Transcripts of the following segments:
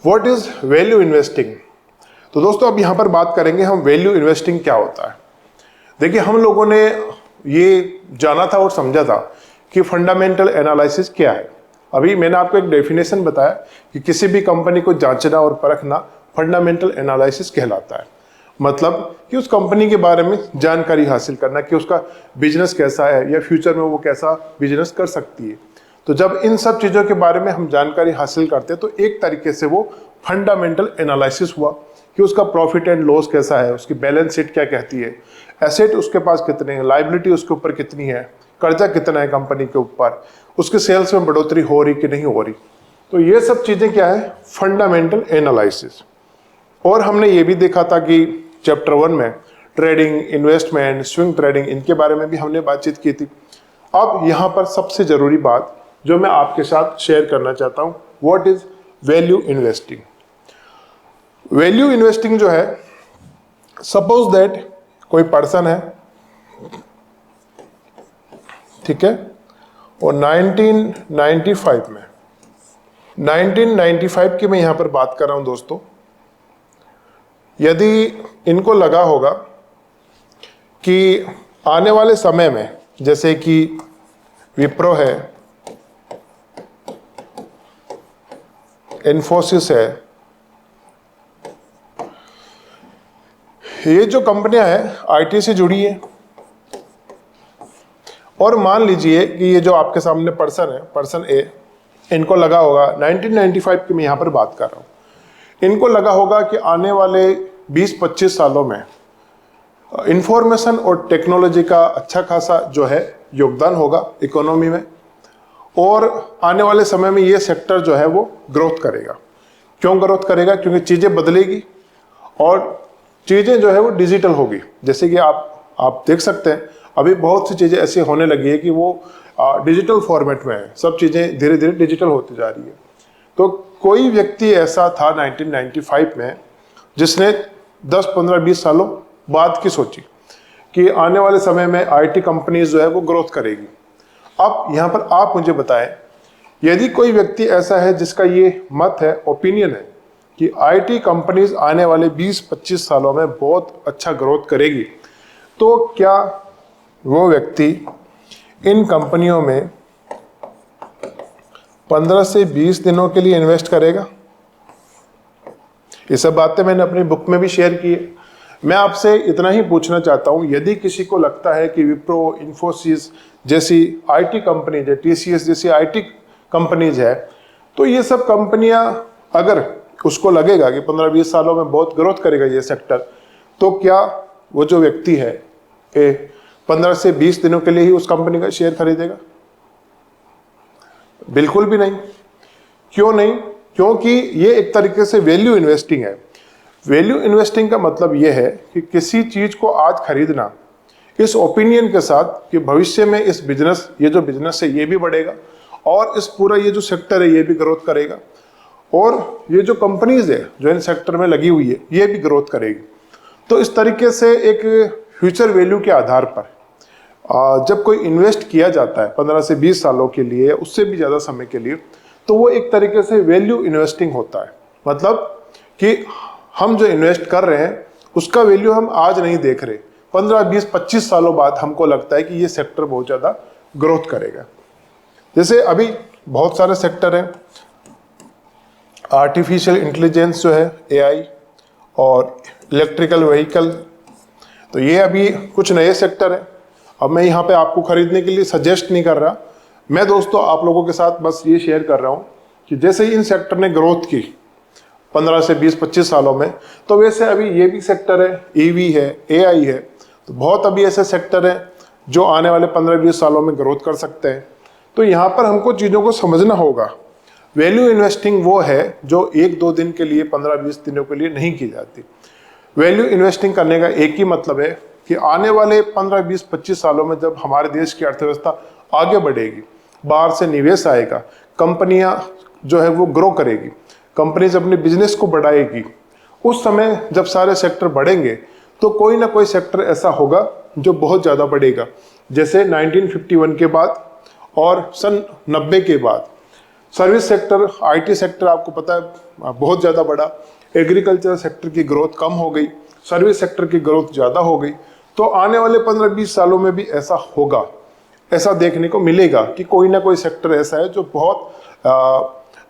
What is value investing. तो दोस्तों अब यहाँ पर बात करेंगे हम वैल्यू इन्वेस्टिंग क्या होता है। देखिए हम लोगों ने ये जाना था और समझा था कि फंडामेंटल एनालिसिस क्या है। अभी मैंने आपको एक डेफिनेशन बताया कि किसी भी कंपनी को जांचना और परखना फंडामेंटल एनालिसिस कहलाता है। मतलब कि उस कंपनी के बारे में जानकारी हासिल करना कि उसका बिजनेस कैसा है या फ्यूचर में वो कैसा बिजनेस कर सकती है। तो जब इन सब चीज़ों के बारे में हम जानकारी हासिल करते हैं तो एक तरीके से वो फंडामेंटल एनालिसिस हुआ कि उसका प्रॉफिट एंड लॉस कैसा है, उसकी बैलेंस शीट क्या कहती है, एसेट उसके पास कितने हैं, लायबिलिटी उसके ऊपर कितनी है, कर्जा कितना है कंपनी के ऊपर, उसके सेल्स में बढ़ोतरी हो रही कि नहीं हो रही। तो ये सब चीज़ें क्या है, फंडामेंटल एनालिसिस। और हमने ये भी देखा था कि चैप्टर 1 में ट्रेडिंग, इन्वेस्टमेंट, स्विंग ट्रेडिंग, इनके बारे में भी हमने बातचीत की थी। अब यहाँ पर सबसे ज़रूरी बात जो मैं आपके साथ शेयर करना चाहता हूँ, what is value investing. Value investing जो है, सपोज दैट कोई पर्सन है, ठीक है, और 1995 की मैं यहां पर बात कर रहा हूं दोस्तों। यदि इनको लगा होगा कि आने वाले समय में, जैसे कि विप्रो है, इन्फोसिस है, ये जो कंपनियां हैं आईटी से जुड़ी है, और मान लीजिए कि ये जो आपके सामने पर्सन है, पर्सन ए, इनको लगा होगा 1995 की मैं यहाँ पर बात कर रहा हूँ, इनको लगा होगा कि आने वाले 20-25 सालों में इंफॉर्मेशन और टेक्नोलॉजी का अच्छा खासा जो है योगदान होगा इकोनॉमी में, और आने वाले समय में ये सेक्टर जो है वो ग्रोथ करेगा। क्यों ग्रोथ करेगा? क्योंकि चीज़ें बदलेगी और चीज़ें जो है वो डिजिटल होगी। जैसे कि आप देख सकते हैं अभी बहुत सी चीज़ें ऐसी होने लगी है कि वो डिजिटल फॉर्मेट में है, सब चीज़ें धीरे धीरे डिजिटल होती जा रही है। तो कोई व्यक्ति ऐसा था 1995 में जिसने 10, 15, 20 सालों बाद की सोची कि आने वाले समय में आईटी कंपनीज जो है वो ग्रोथ करेगी। अब यहाँ पर आप मुझे बताएं, यदि कोई व्यक्ति ऐसा है जिसका ये मत है, ओपिनियन है कि आईटी कंपनीज आने वाले 20-25 सालों में बहुत अच्छा ग्रोथ करेगी, तो क्या वो व्यक्ति इन कंपनियों में 15 से 20 दिनों के लिए इन्वेस्ट करेगा? ये सब बातें मैंने अपनी बुक में भी शेयर की है। मैं आपसे इतना ही पूछना चाहता हूं, यदि किसी को लगता है कि विप्रो, इन्फोसिस जैसी आईटी कंपनीज है, टीसीएस जैसी आईटी कंपनीज है, तो ये सब कंपनियां, अगर उसको लगेगा कि 15-20 सालों में बहुत ग्रोथ करेगा ये सेक्टर, तो क्या वो जो व्यक्ति है 15 से 20 दिनों के लिए ही उस कंपनी का शेयर खरीदेगा? बिल्कुल भी नहीं। क्यों नहीं? क्योंकि ये एक तरीके से वैल्यू इन्वेस्टिंग है। वैल्यू इन्वेस्टिंग का मतलब ये है कि किसी चीज को आज खरीदना इस ओपिनियन के साथ कि भविष्य में इस बिजनेस, ये जो बिजनेस है ये भी बढ़ेगा, और इस पूरा ये जो सेक्टर है ये भी ग्रोथ करेगा, और ये जो कंपनीज है जो इन सेक्टर में लगी हुई है ये भी ग्रोथ करेगी। तो इस तरीके से एक फ्यूचर वैल्यू के आधार पर जब कोई इन्वेस्ट किया जाता है 15 से 20 सालों के लिए या उससे भी ज़्यादा समय के लिए, तो वो एक तरीके से वैल्यू इन्वेस्टिंग होता है। मतलब कि हम जो इन्वेस्ट कर रहे हैं उसका वैल्यू हम आज नहीं देख रहे, 15, 20, 25 सालों बाद हमको लगता है कि ये सेक्टर बहुत ज़्यादा ग्रोथ करेगा। जैसे अभी बहुत सारे सेक्टर हैं, आर्टिफिशियल इंटेलिजेंस जो है, एआई, और इलेक्ट्रिकल व्हीकल, तो ये अभी कुछ नए सेक्टर हैं। अब मैं यहाँ पे आपको खरीदने के लिए सजेस्ट नहीं कर रहा, मैं दोस्तों आप लोगों के साथ बस ये शेयर कर रहा हूँ कि जैसे ही इन सेक्टर ने ग्रोथ की 15 से 20-25 सालों में, तो वैसे अभी ये भी सेक्टर है, ईवी है, एआई है, तो बहुत अभी ऐसे सेक्टर हैं जो आने वाले 15-20 सालों में ग्रोथ कर सकते हैं। तो यहाँ पर हमको चीज़ों को समझना होगा। वैल्यू इन्वेस्टिंग वो है जो 1-2 दिन के लिए, 15-20 दिनों के लिए नहीं की जाती। वैल्यू इन्वेस्टिंग करने का एक ही मतलब है कि आने वाले 15-20-25 सालों में जब हमारे देश की अर्थव्यवस्था आगे बढ़ेगी, बाहर से निवेश आएगा, कंपनियां जो है वो ग्रो करेगी, कंपनीज अपने बिजनेस को बढ़ाएगी, उस समय जब सारे सेक्टर बढ़ेंगे तो कोई ना कोई सेक्टर ऐसा होगा जो बहुत ज़्यादा बढ़ेगा। जैसे 1951 के बाद और सन 90 के बाद सर्विस सेक्टर, आईटी सेक्टर आपको पता है बहुत ज़्यादा बढ़ा, एग्रीकल्चर सेक्टर की ग्रोथ कम हो गई, सर्विस सेक्टर की ग्रोथ ज़्यादा हो गई। तो आने वाले 15-20 सालों में भी ऐसा होगा, ऐसा देखने को मिलेगा कि कोई ना कोई सेक्टर ऐसा है जो बहुत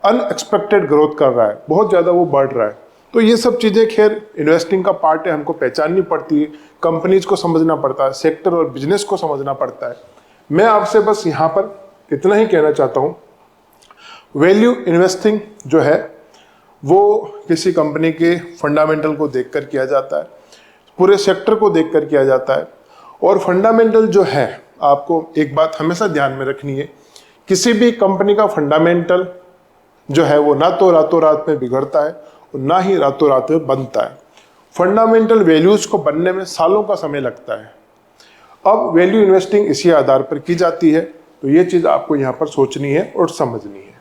अनएक्सपेक्टेड ग्रोथ कर रहा है, बहुत ज़्यादा वो बढ़ रहा है। तो ये सब चीज़ें खैर इन्वेस्टिंग का पार्ट है, हमको पहचाननी पड़ती है, कंपनीज को समझना पड़ता है, सेक्टर और बिजनेस को समझना पड़ता है। मैं आपसे बस यहाँ पर इतना ही कहना चाहता हूँ, वैल्यू इन्वेस्टिंग जो है वो किसी कंपनी के फंडामेंटल को देखकर किया जाता है, पूरे सेक्टर को देखकर किया जाता है। और फंडामेंटल जो है, आपको एक बात हमेशा ध्यान में रखनी है, किसी भी कंपनी का फंडामेंटल जो है वो ना तो रातों रात में बिगड़ता है और ना ही रातों रात में बनता है। फंडामेंटल वैल्यूज को बनने में सालों का समय लगता है। अब वैल्यू इन्वेस्टिंग इसी आधार पर की जाती है, तो ये चीज़ आपको यहाँ पर सोचनी है और समझनी है।